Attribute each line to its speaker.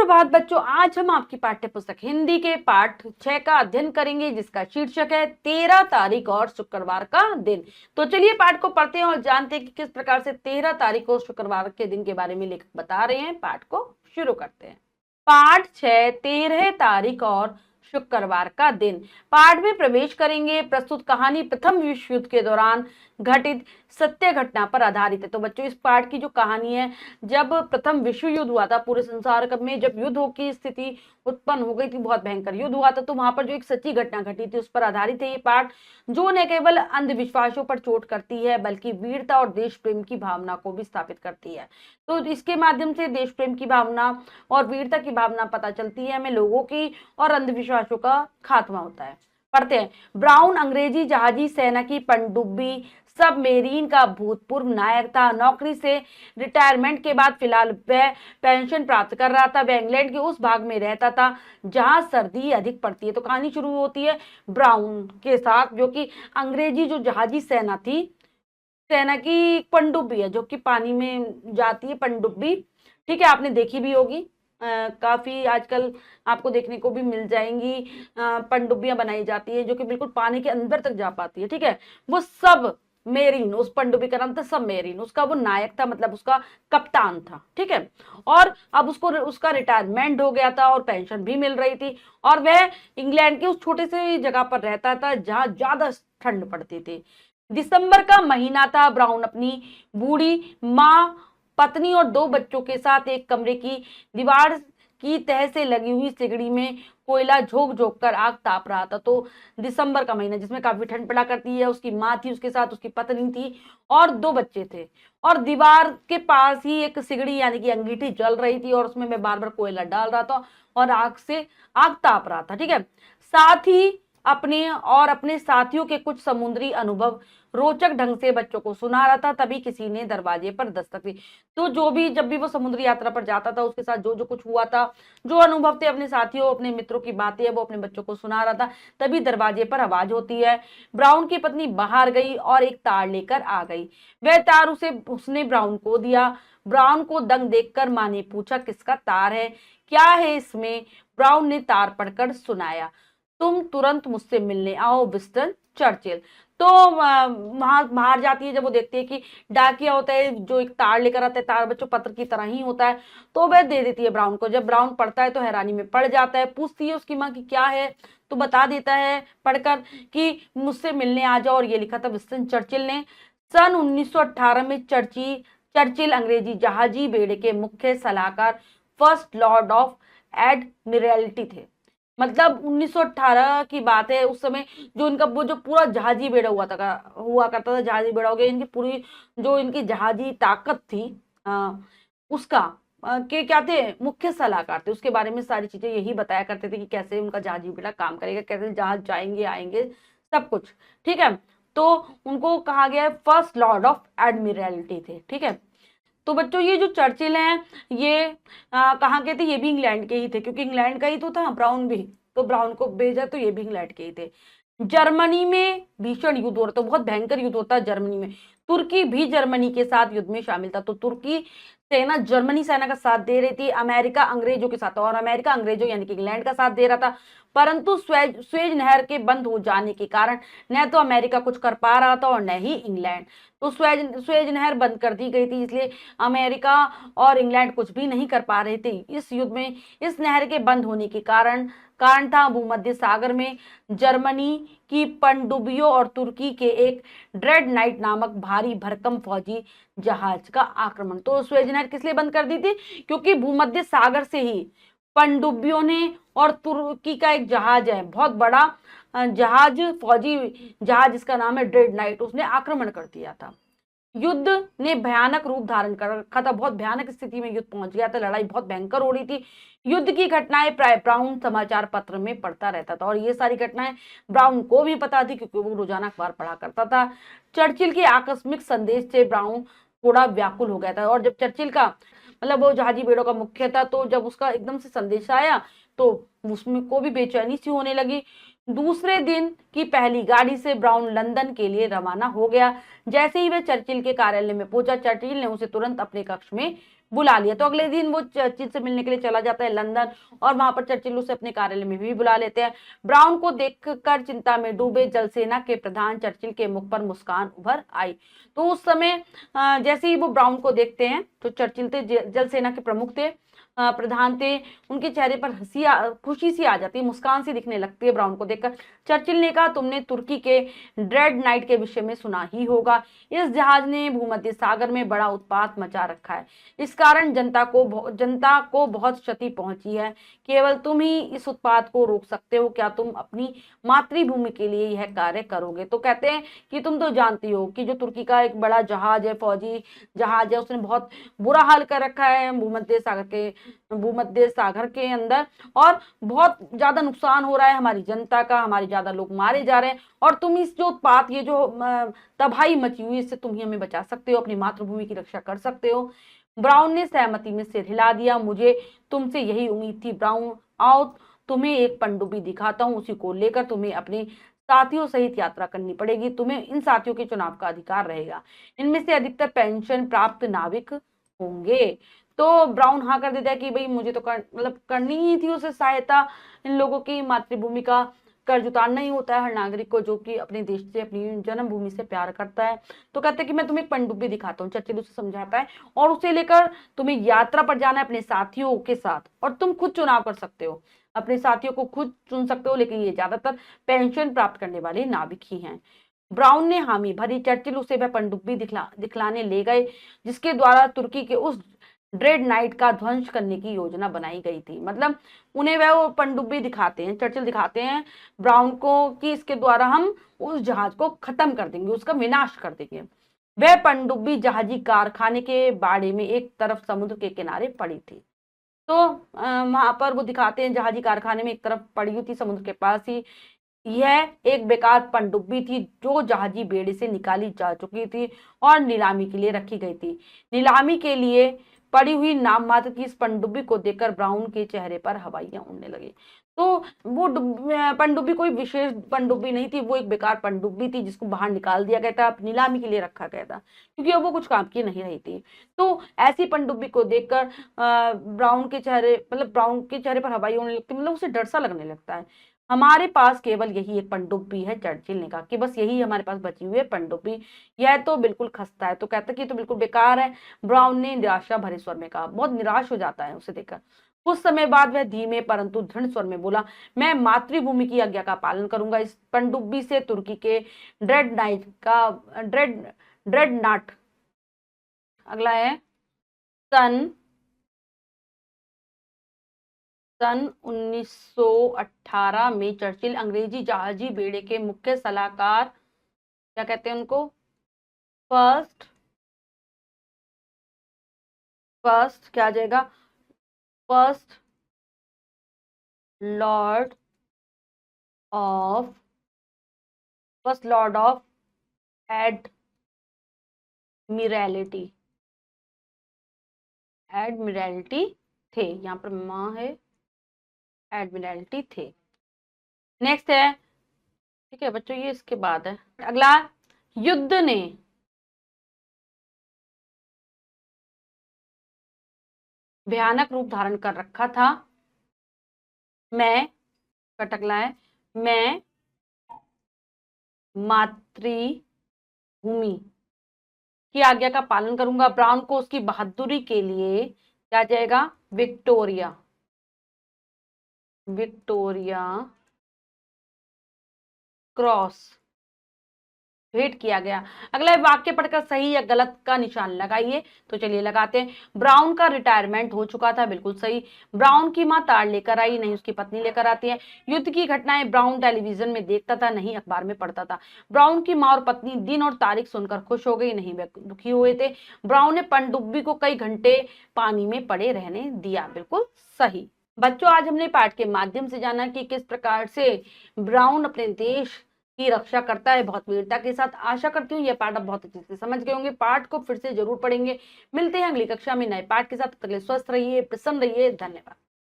Speaker 1: सुप्रभात बच्चों, आज हम आपकी पाठ्य पुस्तक हिंदी के पाठ 6 का अध्ययन करेंगे, जिसका शीर्षक है 13 तारीख और शुक्रवार का दिन। तो चलिए पाठ को पढ़ते हैं और जानते हैं कि किस प्रकार से 13 तारीख और शुक्रवार के दिन के बारे में लेखक बता रहे हैं। पाठ को शुरू करते हैं। पाठ 6, 13 तारीख और शुक्रवार का दिन। पाठ में प्रवेश करेंगे। प्रस्तुत कहानी प्रथम विश्व युद्ध के दौरान घटित सत्य घटना पर आधारित है। तो बच्चों, इस पाठ की जो कहानी है, जब प्रथम विश्व युद्ध हुआ था पूरे संसार में, जब युद्ध की स्थिति उत्पन्न हो गई थी, बहुत भयंकर युद्ध हुआ था, तो वहां पर जो एक सच्ची घटना घटी थी उस पर आधारित है ये पाठ, जो न केवल अंधविश्वासों पर चोट करती है बल्कि वीरता और देश प्रेम की भावना को भी स्थापित करती है। तो इसके माध्यम से देश प्रेम की भावना और वीरता की भावना पता चलती है हमें लोगों की, और अंधविश्वासों का खात्मा होता है। पढ़ते हैं। ब्राउन अंग्रेजी जहाजी सेना की पनडुब्बी सबमेरीन का भूतपूर्व नायक था। नौकरी से रिटायरमेंट के बाद फिलहाल वह पेंशन प्राप्त कर रहा था। वह इंग्लैंड के उस भाग में रहता था जहां सर्दी अधिक पड़ती है। तो कहानी शुरू होती है ब्राउन के साथ, जो कि अंग्रेजी जो जहाजी सेना थी, सेना की पनडुब्बी है जो कि पानी में जाती है, पनडुब्बी। ठीक है, आपने देखी भी होगी। काफी आजकल आपको देखने को भी मिल जाएंगी। पनडुब्बियां बनाई जाती है जो कि बिल्कुल पानी के अंदर तक जा पाती है। ठीक है, वो सब मेरीन, उस पनडुब्बी का नाम था सब मेरीन, उसका वो नायक था, मतलब उसका कप्तान था। ठीक है, और अब उसका रिटायरमेंट हो गया था और पेंशन भी मिल रही थी, और वह इंग्लैंड के उस छोटे से जगह पर रहता था जहां ज्यादा ठंड पड़ती थी। दिसंबर का महीना था। ब्राउन अपनी बूढ़ी माँ, पत्नी और 2 बच्चों के साथ एक कमरे की दीवार की तह से लगी हुई सिगड़ी में कोयला झोंक झोंक कर आग ताप रहा था। तो दिसंबर का महीना जिसमें काफी ठंड पड़ा करती है, उसकी माँ थी, उसके साथ उसकी पत्नी थी और 2 बच्चे थे, और दीवार के पास ही एक सिगड़ी यानी कि अंगीठी जल रही थी, और उसमें मैं बार बार कोयला डाल रहा था और आग ताप रहा था। ठीक है, साथ ही अपने साथियों के कुछ समुद्री अनुभव रोचक ढंग से बच्चों को सुना रहा था। तभी किसी ने दरवाजे पर दस्तक दी। तो जब भी वो समुद्री यात्रा पर जाता था, उसके साथ जो जो कुछ हुआ था, जो अनुभव थे अपने साथियों, अपने मित्रों की बातें, वो अपने बच्चों को सुना रहा था। तभी दरवाजे पर आवाज होती है। ब्राउन की पत्नी बाहर गई और एक तार लेकर आ गई। वह तार उसने ब्राउन को दिया। ब्राउन को दंग देखकर माँ ने पूछा, किसका तार है, क्या है इसमें? ब्राउन ने तार पढ़कर सुनाया, तुम तुरंत मुझसे मिलने आओ, विंस्टन चर्चिल। तो वहां बाहर जाती है, जब वो देखती है कि डाकिया होता है जो एक तार लेकर आता है, तार बच्चों पत्र की तरह ही होता है, तो वह दे देती है ब्राउन को। जब ब्राउन पढ़ता है तो हैरानी में पड़ जाता है, पूछती है उसकी माँ की क्या है, तो बता देता है पढ़कर कि मुझसे मिलने आ जाओ, और ये लिखा था विंस्टन चर्चिल ने। सन 1918 में चर्चिल अंग्रेजी जहाजी बेड़े के मुख्य सलाहकार, फर्स्ट लॉर्ड ऑफ एडमिरल्टी थे। मतलब 1918 की बात है। उस समय जो इनका वो जो पूरा जहाजी बेड़ा हुआ करता था, जहाजी बेड़ा हो गया, इनकी पूरी जो इनकी जहाजी ताकत थी, उसका के क्या थे, मुख्य सलाहकार थे। उसके बारे में सारी चीजें यही बताया करते थे कि कैसे उनका जहाजी बेड़ा काम करेगा, कैसे जहाज जाएंगे आएंगे, सब कुछ। ठीक है, तो उनको कहा गया फर्स्ट लॉर्ड ऑफ एडमिरल्टी थे। ठीक है, तो बच्चों ये जो चर्चिल हैं, ये कहाँ के थे? ये भी इंग्लैंड के ही थे, क्योंकि इंग्लैंड का ही तो था ब्राउन भी, तो ब्राउन को भेजा तो ये भी इंग्लैंड के ही थे। जर्मनी में भीषण युद्ध हो रहा था, बहुत भयंकर युद्ध होता है जर्मनी में। तुर्की भी जर्मनी के साथ युद्ध में शामिल था। तो तुर्की सेना जर्मनी सेना का साथ दे रही थी, अमेरिका अंग्रेजों के साथ, और अमेरिका अंग्रेजों यानी कि इंग्लैंड का साथ दे रहा था। परंतु स्वेज नहर के बंद हो जाने के कारण न तो अमेरिका कुछ कर पा रहा था और न ही इंग्लैंड। तो स्वेज नहर बंद कर दी गई थी, इसलिए अमेरिका और इंग्लैंड कुछ भी नहीं कर पा रहे थे इस युद्ध में। इस नहर के बंद होने के कारण था भूमध्य सागर में जर्मनी की पनडुब्बियों और तुर्की के एक ड्रेडनाइट नामक भारी भरकम फौजी जहाज का आक्रमण। तो स्वेज नहर किस लिए बंद कर दी थी? क्योंकि भूमध्य सागर से ही पनडुब्बियों ने, और तुर्की का एक जहाज है, बहुत बड़ा जहाज, फौजी जहाज जिसका नाम है ड्रेडनाइट, उसने आक्रमण कर दिया था। युद्ध ने भयानक रूप धारण कर रखा था, बहुत भयानक स्थिति में युद्ध पहुंच गया था, लड़ाई बहुत भयंकर हो रही थी। युद्ध की घटनाएं प्राय ब्राउन समाचार पत्र में पढ़ता रहता था, और ये सारी घटनाएं ब्राउन को भी पता थी क्योंकि वो रोजाना अखबार पढ़ा करता था। चर्चिल के आकस्मिक संदेश से ब्राउन थोड़ा व्याकुल हो गया था, और जब चर्चिल का मतलब वो जहाजी बेड़ों का मुख्य था, तो जब उसका एकदम से संदेश आया तो उसमें को भी बेचैनी सी होने लगी। दूसरे दिन की पहली गाड़ी से ब्राउन लंदन के लिए रवाना हो गया। जैसे ही वह चर्चिल के कार्यालय में पहुंचा, चर्चिल ने उसे तुरंत अपने कक्ष में बुला लिया। तो अगले दिन वो चर्चिल से मिलने के लिए चला जाता है लंदन, और वहां पर चर्चिल उसे अपने कार्यालय में भी बुला लेते हैं। ब्राउन को देखकर चिंता में डूबे जल सेना के प्रधान चर्चिल के मुख पर मुस्कान उभर आई। तो उस समय जैसे ही वो ब्राउन को देखते हैं, तो चर्चिल थे, जल सेना के प्रमुख थे, प्रधान थे, उनके चेहरे पर खुशी सी आ जाती है, मुस्कान सी दिखने लगती है ब्राउन को देखकर। चर्चिल ने कहा, तुमने तुर्की के ड्रेड नाइट के विषय में सुना ही होगा। इस जहाज ने भूमध्य सागर में बड़ा उत्पात मचा रखा है। इस कारण जनता को बहुत क्षति पहुंची है। केवल तुम ही इस उत्पात को रोक सकते हो। क्या तुम अपनी मातृभूमि के लिए यह कार्य करोगे? तो कहते हैं कि तुम तो जानती हो कि जो तुर्की का एक बड़ा जहाज है, फौजी जहाज है, उसने बहुत बुरा हाल कर रखा है भूमध्य सागर के अंदर, और बहुत ज्यादा नुकसान हो रहा है हमारी जनता का, हमारे ज्यादा लोग मारे जा रहे हैं, और तुम इस जो उत्पात, ये जो तबाही मची हुई, इससे तुम ही हमें बचा सकते हो, अपनी मातृभूमि की रक्षा कर सकते हो। ब्राउन ने सहमति में सिर हिला दिया। मुझे तुमसे यही उम्मीद थी ब्राउन। आओ तुम्हें एक पनडुब्बी दिखाता हूँ, उसी को लेकर तुम्हें अपने साथियों सहित यात्रा करनी पड़ेगी। तुम्हें इन साथियों के चुनाव का अधिकार रहेगा। इनमें से अधिकतर पेंशन प्राप्त नाविक होंगे। तो ब्राउन हाँ कर देता है कि भाई मुझे तो मतलब करनी ही थी उसे सहायता। इन लोगों की मातृभूमि का कर्ज उतारना ही होता है हर नागरिक को, जो कि अपने देश से, अपनी जन्मभूमि से प्यार करता है। तो कहते हैं कि मैं तुम्हें एक पनडुब्बी दिखाता हूँ। चर्चिल उसे समझाता है, और उसे लेकर तुम्हें यात्रा पर जाना है अपने साथियों के साथ, और तुम खुद चुनाव कर सकते हो, अपने साथियों को खुद चुन सकते हो, लेकिन ये ज्यादातर पेंशन प्राप्त करने वाले नाविक ही हैं। ब्राउन ने हामी भरी। चर्चिल उसे वह पनडुब्बी दिखलाने ले गए जिसके द्वारा तुर्की के उस ड्रेड नाइट का ध्वंस करने की योजना बनाई गई थी। मतलब उन्हें वह वो पनडुब्बी दिखाते हैं, चर्चिल दिखाते हैं ब्राउन को, कि इसके द्वारा हम उस जहाज को खत्म कर देंगे, उसका विनाश कर देंगे। वह पनडुब्बी जहाजी कारखाने के बाड़े में एक तरफ समुद्र के किनारे पड़ी थी। तो वहां पर वो दिखाते हैं जहाजी कारखाने में एक तरफ पड़ी हुई थी, समुद्र के पास ही। यह एक बेकार पनडुब्बी थी जो जहाजी बेड़े से निकाली जा चुकी थी और नीलामी के लिए रखी गई थी। नीलामी के लिए पड़ी हुई नाम मात्र की इस पनडुब्बी को देखकर ब्राउन के चेहरे पर हवाइयां उड़ने लगी। तो वो पनडुब्बी कोई विशेष पनडुब्बी नहीं थी, वो एक बेकार पनडुब्बी थी जिसको बाहर निकाल दिया गया था, नीलामी के लिए रखा गया था, क्योंकि अब वो कुछ काम की नहीं रही थी। तो ऐसी पनडुब्बी को देखकर ब्राउन के चेहरे पर हवाई उड़ने लगती, मतलब उसे डर सा लगने लगता है। हमारे पास केवल यही एक पनडुब्बी है, चर्चिल ने कहा कि बस यही हमारे पास बची हुई है पनडुब्बी, यह तो बिल्कुल खस्ता है। तो कहता कि ये तो बिल्कुल बेकार है। ब्राउन ने निराशा भरे स्वर में कहा, बहुत निराश हो जाता है उसे देखकर। कुछ समय बाद वह धीमे परंतु दृढ़ स्वर में बोला, मैं मातृभूमि की आज्ञा का पालन करूंगा। इस पनडुब्बी से तुर्की के ड्रेड नाट, अगला है सन 1918 में चर्चिल अंग्रेजी जहाजी बेड़े के मुख्य सलाहकार, क्या कहते हैं उनको, फर्स्ट क्या आ जाएगा, फर्स्ट लॉर्ड ऑफ एडमिरल्टी थे। यहाँ पर माँ है, एडमिरल्टी थे। नेक्स्ट है, ठीक है बच्चों, ये इसके बाद है। अगला, युद्ध ने भयानक रूप धारण कर रखा था। मैं, कटकला है, मैं मातृभूमि की आज्ञा का पालन करूंगा। ब्राउन को उसकी बहादुरी के लिए क्या जाएगा, विक्टोरिया क्रॉस भेंट किया गया। अगला वाक्य पढ़कर सही या गलत का निशान लगाइए। तो चलिए लगाते हैं। ब्राउन का रिटायरमेंट हो चुका था, बिल्कुल सही। ब्राउन की मां तार लेकर आई, नहीं उसकी पत्नी लेकर आती है। युद्ध की घटनाएं ब्राउन टेलीविजन में देखता था, नहीं अखबार में पढ़ता था। ब्राउन की माँ और पत्नी दिन और तारीख सुनकर खुश हो गई, नहीं वे दुखी हुए थे। ब्राउन ने पनडुब्बी को कई घंटे पानी में पड़े रहने दिया, बिल्कुल सही। बच्चों, आज हमने पाठ के माध्यम से जाना कि किस प्रकार से ब्राउन अपने देश की रक्षा करता है बहुत वीरता के साथ। आशा करती हूँ यह पाठ आप बहुत अच्छे से समझ गए होंगे। पाठ को फिर से जरूर पढ़ेंगे। मिलते हैं अगली कक्षा में नए पाठ के साथ। तक के लिए स्वस्थ रहिए, प्रसन्न रहिए। धन्यवाद।